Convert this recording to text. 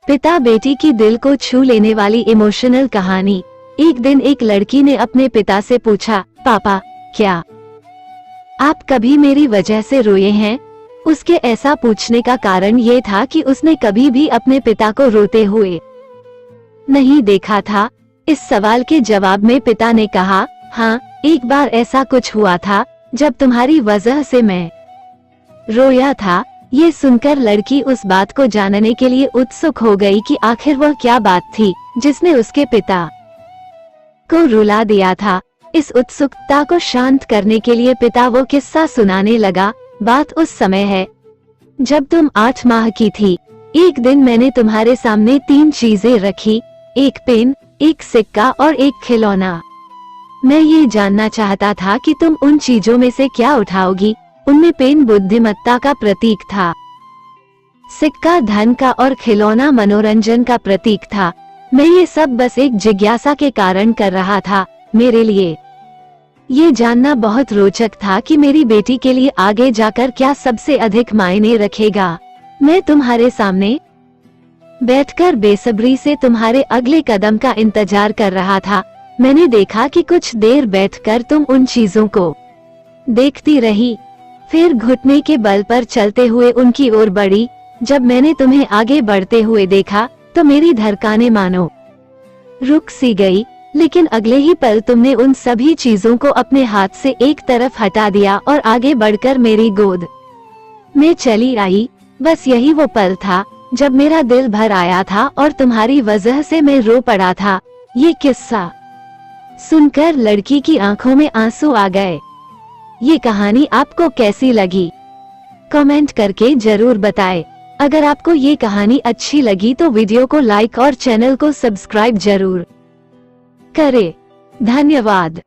पिता बेटी की दिल को छू लेने वाली इमोशनल कहानी। एक दिन एक लड़की ने अपने पिता से पूछा, पापा, क्या आप कभी मेरी वजह से रोए हैं? उसके ऐसा पूछने का कारण ये था कि उसने कभी भी अपने पिता को रोते हुए नहीं देखा था। इस सवाल के जवाब में पिता ने कहा, हाँ, एक बार ऐसा कुछ हुआ था जब तुम्हारी वजह से मैं रोया था। ये सुनकर लड़की उस बात को जानने के लिए उत्सुक हो गई कि आखिर वह क्या बात थी जिसने उसके पिता को रुला दिया था। इस उत्सुकता को शांत करने के लिए पिता वो किस्सा सुनाने लगा। बात उस समय है जब तुम 8 माह की थी। एक दिन मैंने तुम्हारे सामने 3 चीजें रखी, एक पेन, एक सिक्का और एक खिलौना। मैं ये जानना चाहता था कि तुम उन चीजों में से क्या उठाओगी। उनमें पेन बुद्धिमत्ता का प्रतीक था, सिक्का धन का और खिलौना मनोरंजन का प्रतीक था। मैं ये सब बस एक जिज्ञासा के कारण कर रहा था। मेरे लिए ये जानना बहुत रोचक था कि मेरी बेटी के लिए आगे जाकर क्या सबसे अधिक मायने रखेगा। मैं तुम्हारे सामने बैठकर बेसब्री से तुम्हारे अगले कदम का इंतजार कर रहा था। मैंने देखा कि कुछ देर बैठकर तुम उन चीजों को देखती रही, फिर घुटने के बल पर चलते हुए उनकी ओर बढ़ी। जब मैंने तुम्हें आगे बढ़ते हुए देखा तो मेरी धड़कनें मानो रुक सी गई, लेकिन अगले ही पल तुमने उन सभी चीजों को अपने हाथ से एक तरफ हटा दिया और आगे बढ़कर मेरी गोद में चली आई। बस यही वो पल था जब मेरा दिल भर आया था और तुम्हारी वजह से मैं रो पड़ा था। ये किस्सा सुनकर लड़की की आंखों में आंसू आ गए। ये कहानी आपको कैसी लगी? कमेंट करके जरूर बताएं। अगर आपको ये कहानी अच्छी लगी तो वीडियो को लाइक और चैनल को सब्सक्राइब जरूर करें। धन्यवाद।